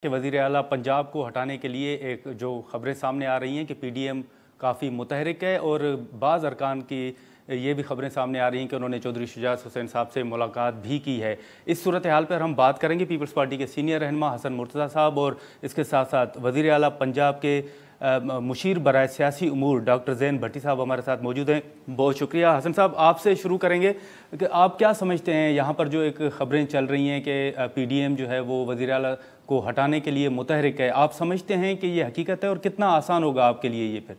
कि वज़ीर आला पंजाब को हटाने के लिए एक जो खबरें सामने आ रही हैं कि पीडीएम काफ़ी मुतहरिक है और बाज़ अरकान की ये भी खबरें सामने आ रही हैं कि उन्होंने चौधरी शुजात हुसैन साहब से मुलाकात भी की है। इस सूरत हाल पर हम बात करेंगे पीपल्स पार्टी के सीनियर रहनुमा हसन मुर्तज़ा साहब और इसके साथ साथ वज़ीर आला पंजाब के मुशीर बराए सियासी उमूर डॉक्टर ज़ैन भट्टी साहब हमारे साथ मौजूद हैं। बहुत शुक्रिया। हसन साहब, आपसे शुरू करेंगे कि आप क्या समझते हैं यहाँ पर जो एक ख़बरें चल रही हैं कि पीडीएम जो है वो वज़ीर आला को हटाने के लिए मुतहरिक है, आप समझते हैं कि ये हकीकत है और कितना आसान होगा आपके लिए ये? फिर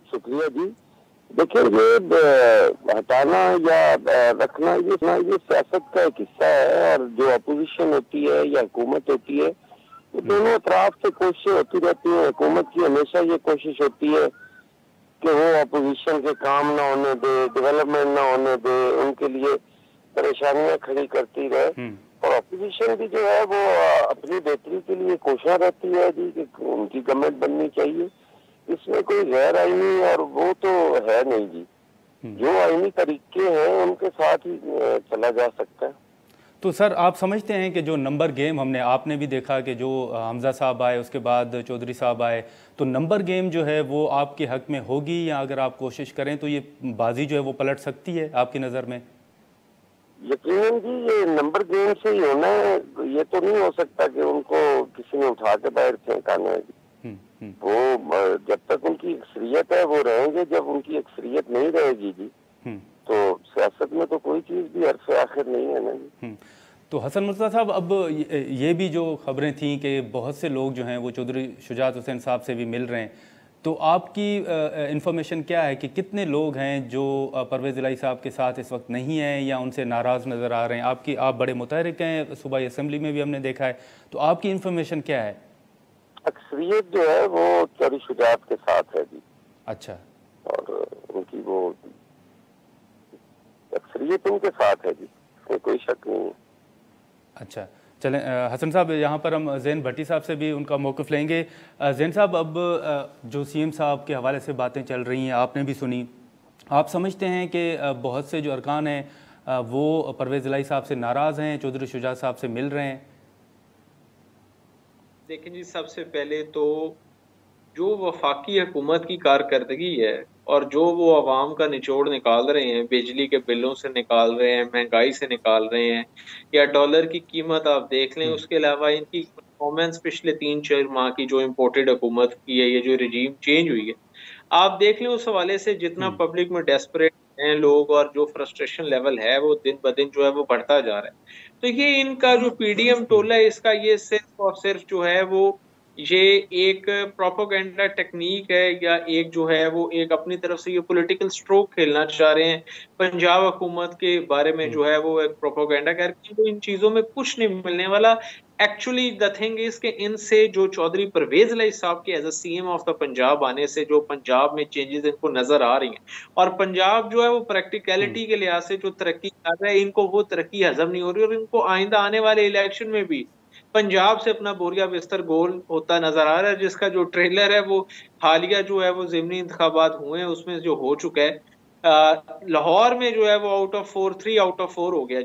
शुक्रिया जी। देखिए, ये हटाना या रखना ये सियासत का एक हिस्सा है और जो अपोजिशन होती है या हुकूमत होती है, वो दोनों अतराफ से कोशिशें होती रहती है। हुकूमत की हमेशा ये कोशिश होती है कि वो अपोजिशन के काम ना होने दे, डेवलपमेंट ना होने दे, उनके लिए परेशानियां खड़ी करती रहे। और अपोजिशन भी जो है वो अपनी बेहतरी के लिए कोशिश रहती है जी कि उनकी गवर्नमेंट बननी चाहिए। इसमें कोई गैर आईनी और वो तो है नहीं जी। जो आईनी तरीके हैं उनके साथ ही चला जा सकता है। तो सर, आप समझते हैं कि जो नंबर गेम आपने भी देखा कि जो हमजा साहब आए उसके बाद चौधरी साहब आए, तो नंबर गेम जो है वो आपके हक में होगी या अगर आप कोशिश करें तो ये बाजी जो है वो पलट सकती है आपकी नज़र में? यकीनन जी, ये नंबर गेम से ही होना है। ये तो नहीं हो सकता कि उनको किसी ने उठा के बाहर फेंकाना है। वो जब तक उनकी अक्सरियत है वो रहेंगे, जब उनकी अक्सरियत नहीं रहेगी जी तो सियासत में तो कोई चीज भी अर्थ आखिर नहीं है ना जी। तो हसन मुर्तज़ा साहब, अब ये भी जो खबरें थीं कि बहुत से लोग जो हैं वो चौधरी शुजात हुसैन साहब से भी मिल रहे हैं, तो आपकी इंफॉर्मेशन क्या है कि कितने लोग हैं जो परवेज़ इलाही साहब के साथ इस वक्त नहीं हैं या उनसे नाराज़ नज़र आ रहे हैं? आप बड़े मुतहरिक हैं, सुबह असम्बली में भी हमने देखा है, तो आपकी इंफॉर्मेशन क्या है? अक्सरियत जो है वो चौधरी शुजात के साथ है जी। अच्छा। और उनकी वो अक्सरियत उनके साथ है जी, इसमें कोई शक नहीं है। अच्छा, चलें हसन साहब, यहाँ पर हम ज़ैन भट्टी साहब से भी उनका मौक़िफ़ लेंगे। ज़ैन साहब, अब जो सीएम साहब के हवाले से बातें चल रही हैं आपने भी सुनी, आप समझते हैं कि बहुत से जो अरकान हैं वो परवेज़ इलाही साहब से नाराज़ हैं, चौधरी शुजात साहब से मिल रहे हैं? देखिए जी, सबसे पहले तो जो वफाकी हुकूमत की कारकर्दगी है और जो वो आवाम का निचोड़ निकाल रहे हैं, बिजली के बिलों से निकाल रहे हैं, महंगाई से निकाल रहे हैं, या डॉलर की कीमत आप देख लें, उसके अलावा इनकी परफॉर्मेंस पिछले 3-4 माह की जो इम्पोर्टेड हुकूमत की है, ये जो रिजीम चेंज हुई है, आप देख लें उस हवाले से जितना पब्लिक में डेस्परेट हैं लोग और जो फ्रस्ट्रेशन लेवल है वो दिन ब दिन जो है वो बढ़ता जा रहा है। तो ये इनका जो पीडीएम टोला है, इसका ये सिर्फ और सिर्फ जो है वो ये एक प्रोपेगेंडा टेक्निक है, या एक जो है वो एक अपनी तरफ से ये पॉलिटिकल स्ट्रोक खेलना चाह रहे हैं पंजाब हुकूमत के बारे में, जो है वो एक प्रोपेगेंडा कर रहे हैं। तो इन चीजों में कुछ नहीं मिलने वाला। एक्चुअली द थिंग इज के इनसे जो चौधरी परवेज इलाही साहब के as a CM of the Punjab आने से जो पंजाब में चेंजेस इनको नजर आ रही हैं और पंजाब जो है वो प्रैक्टिकलिटी के लिहाज से जो तरक्की कर रहा है, इनको वो तरक्की हजम नहीं हो रही और इनको आइंदा आने वाले इलेक्शन में भी पंजाब से अपना बोरिया बिस्तर गोल होता नजर आ रहा है, जिसका जो ट्रेलर है वो हालिया जो है वो ज़िमनी इंतखाबात हुए हैं उसमें जो हो चुका है। लाहौर में जो है वो आउट ऑफ 4 3 आउट ऑफ 4 हो गया।